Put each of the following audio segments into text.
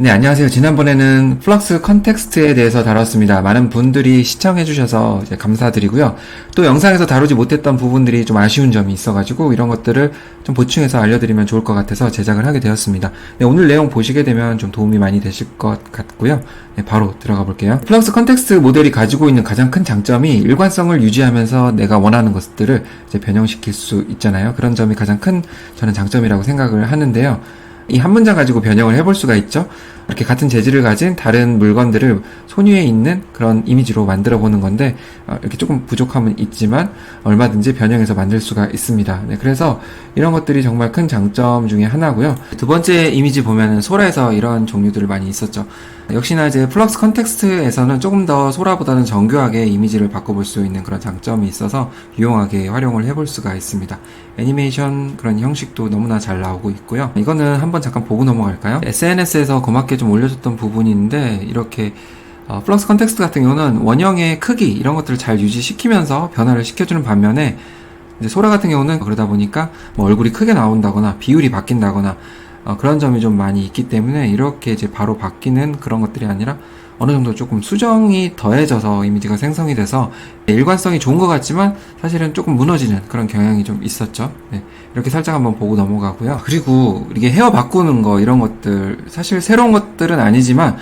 네, 안녕하세요. 지난번에는 플럭스 컨텍스트에 대해서 다뤘습니다. 많은 분들이 시청해주셔서 이제 감사드리고요. 또 영상에서 다루지 못했던 부분들이 좀 아쉬운 점이 있어가지고 이런 것들을 좀 보충해서 알려드리면 좋을 것 같아서 제작을 하게 되었습니다. 네, 오늘 내용 보시게 되면 좀 도움이 많이 되실 것 같고요. 네, 바로 들어가 볼게요. 플럭스 컨텍스트 모델이 가지고 있는 가장 큰 장점이 일관성을 유지하면서 내가 원하는 것들을 이제 변형시킬 수 있잖아요. 그런 점이 가장 큰 저는 장점이라고 생각을 하는데요. 이 한 문장 가지고 변형을 해볼 수가 있죠. 이렇게 같은 재질을 가진 다른 물건들을 손 위에 있는 그런 이미지로 만들어 보는 건데 이렇게 조금 부족함은 있지만 얼마든지 변형해서 만들 수가 있습니다. 네, 그래서 이런 것들이 정말 큰 장점 중에 하나고요. 두 번째 이미지 보면은 소라에서 이런 종류들을 많이 있었죠. 역시나 이제 플럭스 컨텍스트에서는 조금 더 소라보다는 정교하게 이미지를 바꿔볼 수 있는 그런 장점이 있어서 유용하게 활용을 해볼 수가 있습니다. 애니메이션 그런 형식도 너무나 잘 나오고 있고요. 이거는 한번 잠깐 보고 넘어갈까요? SNS에서 고맙게 좀 올려줬던 부분인데 이렇게 플럭스 컨텍스트 같은 경우는 원형의 크기 이런 것들을 잘 유지시키면서 변화를 시켜주는 반면에 이제 소라 같은 경우는 그러다 보니까 뭐 얼굴이 크게 나온다거나 비율이 바뀐다거나 그런 점이 좀 많이 있기 때문에 이렇게 이제 바로 바뀌는 그런 것들이 아니라 어느 정도 조금 수정이 더해져서 이미지가 생성이 돼서 일관성이 좋은 것 같지만 사실은 조금 무너지는 그런 경향이 좀 있었죠. 네, 이렇게 살짝 한번 보고 넘어가고요. 그리고 이게 헤어 바꾸는 거 이런 것들 사실 새로운 것들은 아니지만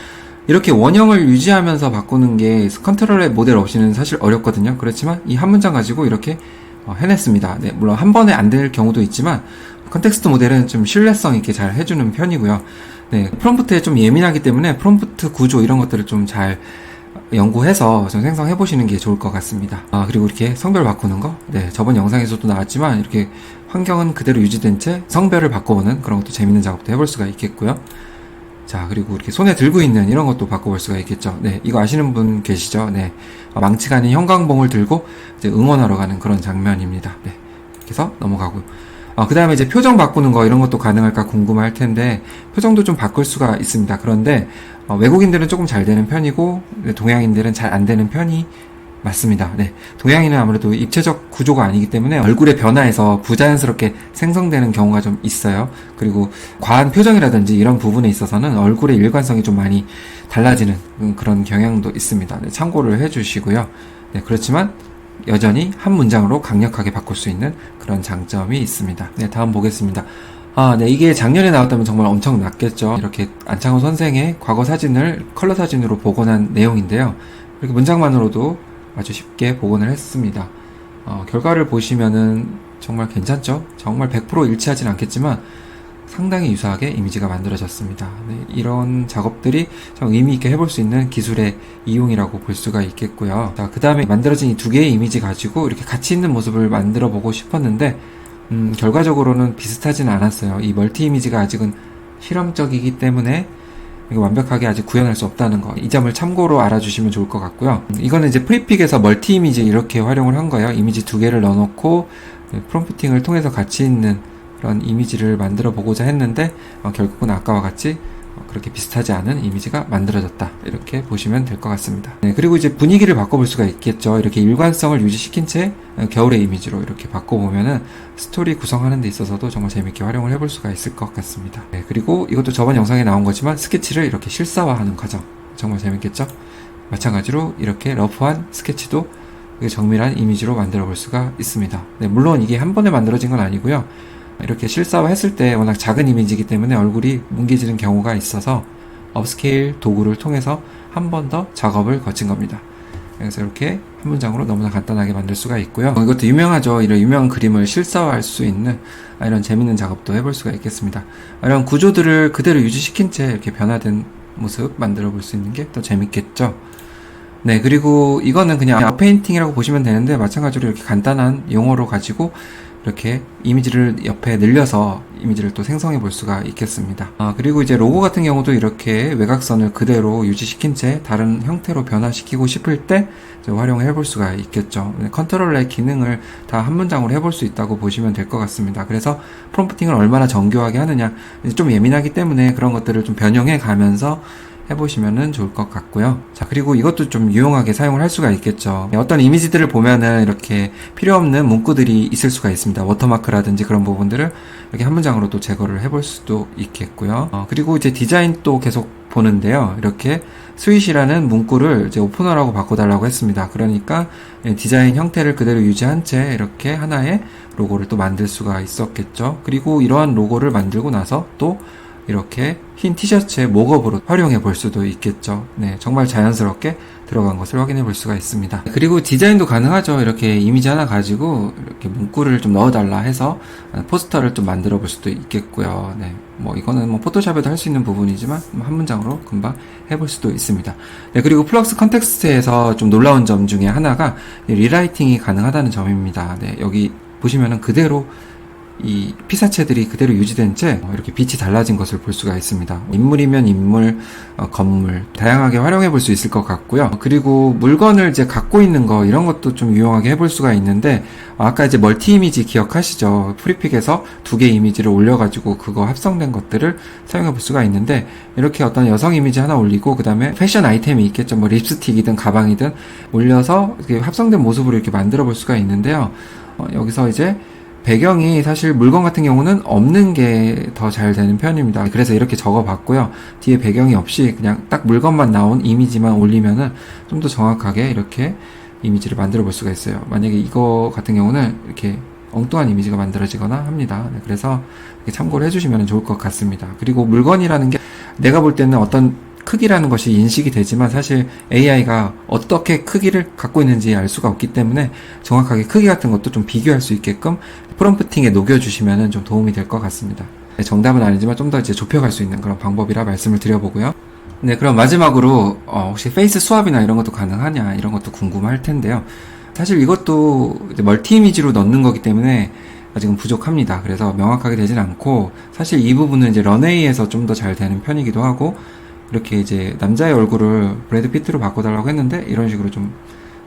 이렇게 원형을 유지하면서 바꾸는 게 컨트롤의 모델 없이는 사실 어렵거든요. 그렇지만 이 한 문장 가지고 이렇게 해냈습니다. 네, 물론 한 번에 안 될 경우도 있지만 컨텍스트 모델은 좀 신뢰성 있게 잘 해주는 편이고요. 네, 프롬프트에 좀 예민하기 때문에 프롬프트 구조 이런 것들을 좀 잘 연구해서 좀 생성해 보시는 게 좋을 것 같습니다. 그리고 이렇게 성별 바꾸는 거, 네, 저번 영상에서도 나왔지만 이렇게 환경은 그대로 유지된 채 성별을 바꿔보는 그런 것도 재밌는 작업도 해볼 수가 있겠고요. 자, 그리고 이렇게 손에 들고 있는 이런 것도 바꿔볼 수가 있겠죠. 네, 이거 아시는 분 계시죠? 네, 망치가 아닌 형광봉을 들고 이제 응원하러 가는 그런 장면입니다. 네, 이렇게 해서 넘어가고요. 그 다음에 이제 표정 바꾸는 거 이런 것도 가능할까 궁금할 텐데 표정도 좀 바꿀 수가 있습니다. 그런데 외국인들은 조금 잘 되는 편이고 동양인들은 잘 안 되는 편이 맞습니다. 네, 동양인은 아무래도 입체적 구조가 아니기 때문에 얼굴의 변화에서 부자연스럽게 생성되는 경우가 좀 있어요. 그리고 과한 표정이라든지 이런 부분에 있어서는 얼굴의 일관성이 좀 많이 달라지는 그런 경향도 있습니다. 네, 참고를 해주시고요. 네, 그렇지만 여전히 한 문장으로 강력하게 바꿀 수 있는 그런 장점이 있습니다. 네, 다음 보겠습니다. 네, 이게 작년에 나왔다면 정말 엄청 났겠죠. 이렇게 안창호 선생의 과거 사진을 컬러 사진으로 복원한 내용인데요. 이렇게 문장만으로도 아주 쉽게 복원을 했습니다. 결과를 보시면은 정말 괜찮죠? 정말 100% 일치하진 않겠지만 상당히 유사하게 이미지가 만들어졌습니다. 네, 이런 작업들이 참 의미있게 해볼 수 있는 기술의 이용이라고 볼 수가 있겠고요. 자, 그 다음에 만들어진 이 두 개의 이미지 가지고 이렇게 같이 있는 모습을 만들어 보고 싶었는데 결과적으로는 비슷하진 않았어요. 이 멀티 이미지가 아직은 실험적이기 때문에 이거 완벽하게 아직 구현할 수 없다는 거, 이 점을 참고로 알아주시면 좋을 것 같고요. 이거는 이제 프리픽에서 멀티 이미지 이렇게 활용을 한 거예요. 이미지 두 개를 넣어놓고 프롬프팅을 통해서 같이 있는 그런 이미지를 만들어 보고자 했는데 결국은 아까와 같이 그렇게 비슷하지 않은 이미지가 만들어졌다, 이렇게 보시면 될 것 같습니다. 네, 그리고 이제 분위기를 바꿔볼 수가 있겠죠. 이렇게 일관성을 유지시킨 채 겨울의 이미지로 이렇게 바꿔보면은 스토리 구성하는 데 있어서도 정말 재밌게 활용을 해볼 수가 있을 것 같습니다. 네, 그리고 이것도 저번 영상에 나온 거지만 스케치를 이렇게 실사화하는 과정 정말 재밌겠죠. 마찬가지로 이렇게 러프한 스케치도 정밀한 이미지로 만들어 볼 수가 있습니다. 네, 물론 이게 한 번에 만들어진 건 아니고요. 이렇게 실사화 했을 때 워낙 작은 이미지이기 때문에 얼굴이 뭉개지는 경우가 있어서 업스케일 도구를 통해서 한 번 더 작업을 거친 겁니다. 그래서 이렇게 한 문장으로 너무나 간단하게 만들 수가 있고요. 이것도 유명하죠. 이런 유명한 그림을 실사화할 수 있는 이런 재밌는 작업도 해볼 수가 있겠습니다. 이런 구조들을 그대로 유지시킨 채 이렇게 변화된 모습 만들어 볼 수 있는 게 더 재밌겠죠. 네, 그리고 이거는 그냥 페인팅이라고 보시면 되는데 마찬가지로 이렇게 간단한 용어로 가지고 이렇게 이미지를 옆에 늘려서 이미지를 또 생성해 볼 수가 있겠습니다. 그리고 이제 로고 같은 경우도 이렇게 외곽선을 그대로 유지시킨 채 다른 형태로 변화시키고 싶을 때 활용해 볼 수가 있겠죠. 컨트롤의 기능을 다 한 문장으로 해볼 수 있다고 보시면 될 것 같습니다. 그래서 프롬프팅을 얼마나 정교하게 하느냐, 좀 예민하기 때문에 그런 것들을 좀 변형해 가면서 해보시면 좋을 것 같고요. 자, 그리고 이것도 좀 유용하게 사용을 할 수가 있겠죠. 어떤 이미지들을 보면은 이렇게 필요 없는 문구들이 있을 수가 있습니다. 워터마크라든지 그런 부분들을 이렇게 한 문장으로 또 제거를 해볼 수도 있겠고요. 그리고 이제 디자인 또 계속 보는데요. 이렇게 스윗이라는 문구를 이제 오프너라고 바꿔달라고 했습니다. 그러니까 디자인 형태를 그대로 유지한 채 이렇게 하나의 로고를 또 만들 수가 있었겠죠. 그리고 이러한 로고를 만들고 나서 또 이렇게 흰 티셔츠의 목업으로 활용해 볼 수도 있겠죠. 네, 정말 자연스럽게 들어간 것을 확인해 볼 수가 있습니다. 그리고 디자인도 가능하죠. 이렇게 이미지 하나 가지고 이렇게 문구를 좀 넣어달라 해서 포스터를 좀 만들어 볼 수도 있겠고요. 네, 뭐 이거는 뭐 포토샵에도 할 수 있는 부분이지만 한 문장으로 금방 해볼 수도 있습니다. 네, 그리고 플럭스 컨텍스트에서 좀 놀라운 점 중에 하나가 리라이팅이 가능하다는 점입니다. 네, 여기 보시면은 그대로 이 피사체들이 그대로 유지된 채 이렇게 빛이 달라진 것을 볼 수가 있습니다. 인물이면 인물, 건물 다양하게 활용해 볼 수 있을 것 같고요. 그리고 물건을 이제 갖고 있는 거 이런 것도 좀 유용하게 해볼 수가 있는데 아까 이제 멀티 이미지 기억하시죠? 프리픽에서 두 개의 이미지를 올려가지고 그거 합성된 것들을 사용해 볼 수가 있는데 이렇게 어떤 여성 이미지 하나 올리고 그 다음에 패션 아이템이 있겠죠. 뭐 립스틱이든 가방이든 올려서 이렇게 합성된 모습으로 이렇게 만들어 볼 수가 있는데요. 여기서 이제 배경이 사실 물건 같은 경우는 없는 게 더 잘 되는 편입니다. 그래서 이렇게 적어봤고요. 뒤에 배경이 없이 그냥 딱 물건만 나온 이미지만 올리면은 좀 더 정확하게 이렇게 이미지를 만들어 볼 수가 있어요. 만약에 이거 같은 경우는 이렇게 엉뚱한 이미지가 만들어지거나 합니다. 그래서 참고를 해주시면 좋을 것 같습니다. 그리고 물건이라는 게 내가 볼 때는 어떤 크기라는 것이 인식이 되지만 사실 AI가 어떻게 크기를 갖고 있는지 알 수가 없기 때문에 정확하게 크기 같은 것도 좀 비교할 수 있게끔 프롬프팅에 녹여주시면 좀 도움이 될 것 같습니다. 네, 정답은 아니지만 좀 더 이제 좁혀갈 수 있는 그런 방법이라 말씀을 드려보고요. 네, 그럼 마지막으로 혹시 페이스 스왑이나 이런 것도 가능하냐 이런 것도 궁금할 텐데요. 사실 이것도 이제 멀티 이미지로 넣는 거기 때문에 아직은 부족합니다. 그래서 명확하게 되진 않고 사실 이 부분은 이제 런웨이에서 좀 더 잘 되는 편이기도 하고 이렇게 이제 남자의 얼굴을 브래드 피트로 바꿔달라고 했는데 이런 식으로 좀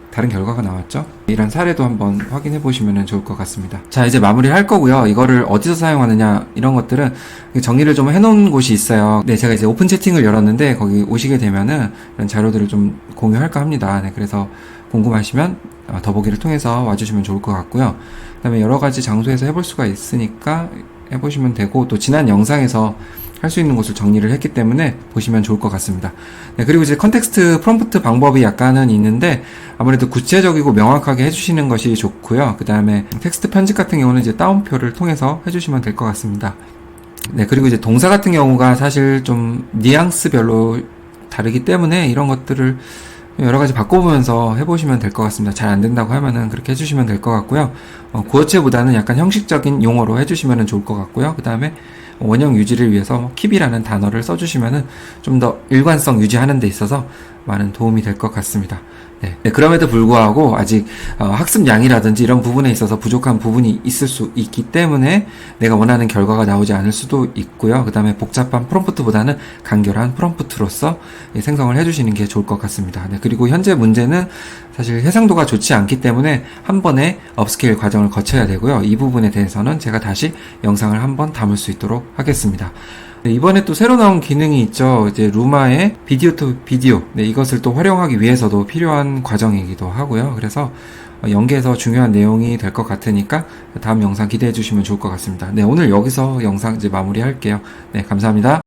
다른 결과가 나왔죠. 이런 사례도 한번 확인해 보시면 좋을 것 같습니다. 자, 이제 마무리를 할 거고요. 이거를 어디서 사용하느냐 이런 것들은 정리를 좀 해놓은 곳이 있어요. 네, 제가 이제 오픈 채팅을 열었는데 거기 오시게 되면은 이런 자료들을 좀 공유할까 합니다. 네, 그래서 궁금하시면 더보기를 통해서 와주시면 좋을 것 같고요. 그 다음에 여러 가지 장소에서 해볼 수가 있으니까 해보시면 되고 또 지난 영상에서 할 수 있는 곳을 정리를 했기 때문에 보시면 좋을 것 같습니다. 네, 그리고 이제 컨텍스트 프롬프트 방법이 약간은 있는데 아무래도 구체적이고 명확하게 해주시는 것이 좋고요. 그 다음에 텍스트 편집 같은 경우는 이제 따옴표를 통해서 해주시면 될 것 같습니다. 네, 그리고 이제 동사 같은 경우가 사실 좀 뉘앙스별로 다르기 때문에 이런 것들을 여러 가지 바꿔보면서 해보시면 될 것 같습니다. 잘 안 된다고 하면은 그렇게 해주시면 될 것 같고요. 구어체보다는 약간 형식적인 용어로 해주시면 좋을 것 같고요. 그 다음에 원형 유지를 위해서 킵이라는 단어를 써주시면은 좀 더 일관성 유지하는 데 있어서 많은 도움이 될 것 같습니다. 네, 그럼에도 불구하고 아직 학습량이라든지 이런 부분에 있어서 부족한 부분이 있을 수 있기 때문에 내가 원하는 결과가 나오지 않을 수도 있고요. 그 다음에 복잡한 프롬프트보다는 간결한 프롬프트로서 생성을 해주시는 게 좋을 것 같습니다. 네, 그리고 현재 문제는 사실 해상도가 좋지 않기 때문에 한 번에 업스케일 과정을 거쳐야 되고요. 이 부분에 대해서는 제가 다시 영상을 한번 담을 수 있도록 하겠습니다. 네, 이번에 또 새로 나온 기능이 있죠. 이제 루마의 비디오 투 비디오. 네, 이것을 또 활용하기 위해서도 필요한 과정이기도 하고요. 그래서 연계해서 중요한 내용이 될 것 같으니까 다음 영상 기대해 주시면 좋을 것 같습니다. 네, 오늘 여기서 영상 이제 마무리할게요. 네, 감사합니다.